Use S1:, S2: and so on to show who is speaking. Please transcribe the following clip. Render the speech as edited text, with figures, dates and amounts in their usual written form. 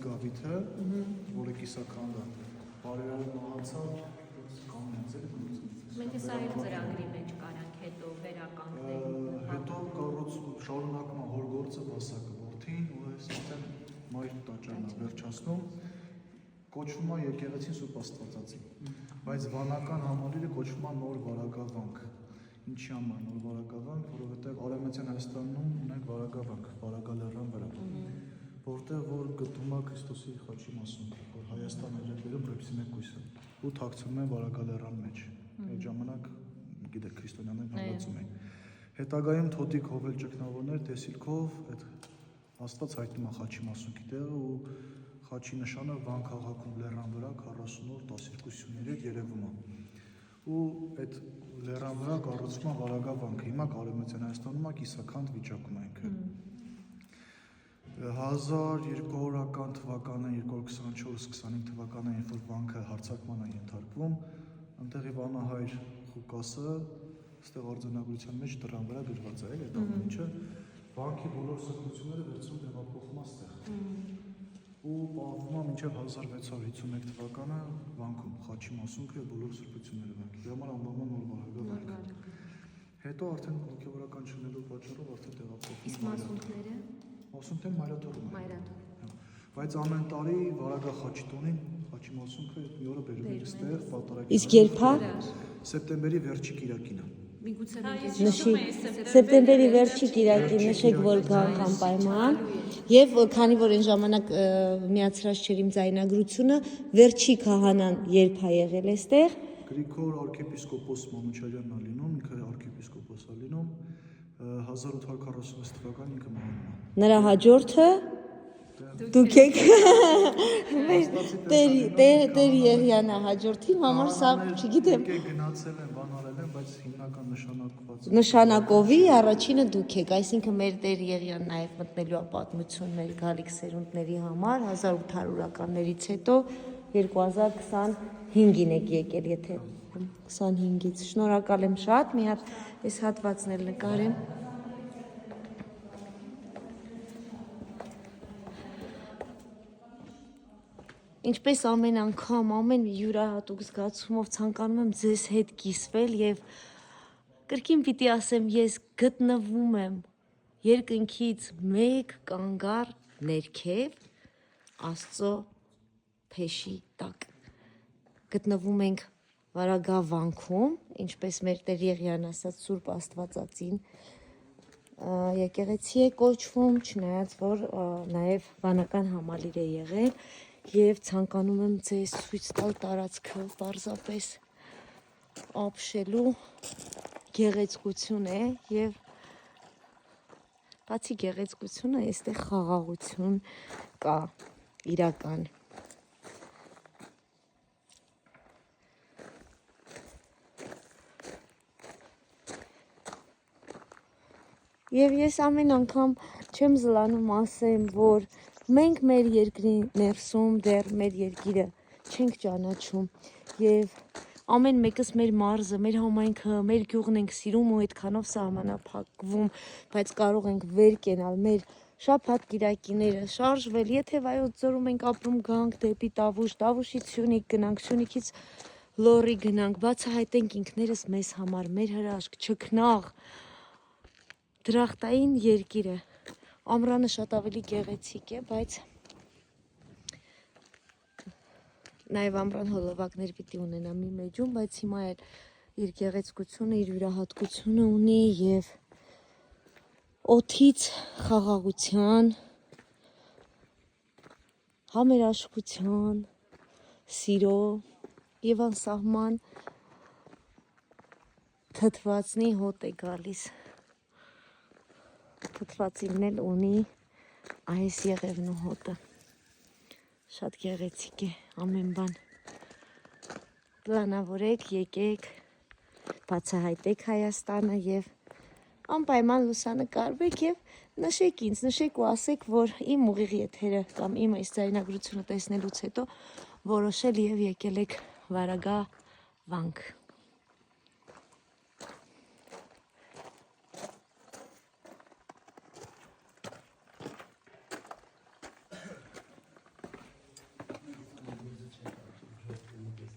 S1: գավիթը, որը կիսաքանդ է, բարերարը մահացավ, կանոնից էլի բնություն։
S2: Մենք այս այլ ծրագրի մեջ կարանք հետո վերականգնենք։
S1: Հետո շարունակում է հոր գործը բասակը որդին ու այս այդեն մայր տաճարն է վերջացնում, կոչվում է եկեղեցին Սուրբ Աստվածածին, բայց վանական համալիրը կոչվում է նոր վարագավանք։ Ինչի համար նոր վարագավանք, որովհետև Արևմտյան Հայաստանում ունենք վարագավանք, Վարագալեռան վրա, որտեղ որ գտնում է Քրիստոսի խաչի մասունքը, որ Հայաստանը էր բերում որպեսզի մեկ կույսը, ու թաքցվում է Վարագալեռան մեջ։ Այդ ժամանակ գիտեք քրիստոնյաներն հալածում էին։ Հետագայում թոթիկ հովել ճգնավորներ տեսիլքով այդ Աստված հայտնում է խաչի մասունքի տեղը ու խաչի նշանը Վան քաղաքում լեռան վրա 40 օր 12 սյուների երևում է։ Ու այդ լեռան վրա կառուցվում է վարագավանքը, հիմա Արևմտյան Հայաստանում է կիսաքանդ վիճակում է ինքը։ 1200-ական թվականը, 224-25 թվականը, երբ որ վանքը հարձակման է ենթարկվում, այնտեղի վանահայր Ղուկասը, այստեղ արձանագրության մեջ դռան վրա գրված է, այդ ամեն ինչը, վանքի բոլոր սրբությունները վերցնում տեղափոխում է այստեղ։ Ու պահվում է մինչև 1651 թվականը վանքում խաչի մասունքը եւ բոլոր սրբությունները վանքի։ Դրա համար անվանում են նոր վարագավանք։ Հետո արդեն հոգեվորական չնելու պատճառով արդեն տեղափոխվում։
S2: Իսկ մասունքները։
S1: Մասունքները Մայրաթորում են։
S2: Մայրաթոր։
S1: Բայց ամեն տարի Վարագա խաչի տոնին խաչի մասունքը մի օրը բերում են այստեղ պատարագի։
S3: Իսկ երբ է։
S1: Սեպտեմբերի վերջի կիրակին է։
S2: Միգուցե
S3: Նշի սեպտեմբերի վերջի կիրակին նշեք, որ գանք անպայման եւ քանի որ այն ժամանակ միացրած չէր իմ ձայնագրությունը, վերջի քահանան երբ է եղել այստեղ։
S1: Գրիգոր arczepiskopos Մանուչարյանն է լինում, ինքը arczepiskopos է լինում 1846 թվականին ինքը մահանում է։
S3: Նրա հաջորդը դուք եք Տեր Եղյանը հաջորդին համար սա չգիտեմ
S1: գնացել են, բան արել են, բայց հիմնական նշանակված
S3: նշանակովի առաջինը դուք եք, այսինքն մեր Տեր Եղյան նաև մտնելու է պատմություն մեր գալիք սերունդների համար 1800-ականներից հետո 2025-ին եք եկել, եթե 25-ից շնորհակալ եմ շատ, մի հատ այս հատվածն էլ նկարեմ։ Ինչպես ամեն անգամ, ամեն յուրահատուկ զգացումով ցանկանում եմ ձեզ հետ կիսվել եւ կրկին պիտի ասեմ, ես գտնվում եմ երկնքից մեկ կանգար ներքև Աստծո փեշի տակ։ Գտնվում ենք Վարագավանքում, ինչպես մեր Տեր Եղյան ասաց Սուրբ Աստվածածին եկեղեցի է կոչվում, չնայած որ նաեւ վանական համալիր է եղել եւ ցանկանում եմ ձեզ ցույց տալ տարածքը պարզապես ապշելու գեղեցկություն է եւ բացի գեղեցկությունը այստեղ խաղաղություն կա իրական։ Եվ ես ամեն անգամ չեմ զլանում ասեմ, որ մենք մեր երկրի ներսում դեռ մեր երկիրը չենք ճանաչում եւ ամեն մեկս մեր մարզը, մեր համայնքը, մեր գյուղն ենք սիրում ու այդքանով սահմանափակվում, բայց կարող ենք վեր կենալ մեր շաբաթ կիրակիները, շարժվել, եթե Վայոց ձորում ենք ապրում գանք դեպի Տավուշ, Տավուշից Սյունիք գնանք, Սյունիքից Լոռի գնանք, բացահայտենք ինքներս մեզ համար, մեր հրաշք, չքնաղ դրախտային երկիրը։ Ամռանը շատ ավելի գեղեցիկ է, բայց նաև ամռան հոլովակներ պիտի ունենա մի մեջում, բայց հիմա էլ իր գեղեցկությունը, իր յուրահատկությունը ունի եւ օդից խաղաղության, համերաշխության, սիրո եւ անսահման թթվածնի հոտ է գալիս։ Թթվածինն էլ ունի այս եղևնու հոտը։ Շատ գեղեցիկ է ամեն բան։ Պլանավորեք, եկեք, բացահայտեք Հայաստանը եւ անպայման լուսանկարվեք եւ նշեք ինձ, նշեք ու ասեք, որ իմ ուղիղ եթերը կամ իմ այս ձայնագրությունը տեսնելուց հետո որոշել եւ եկել եք Վարագավանք։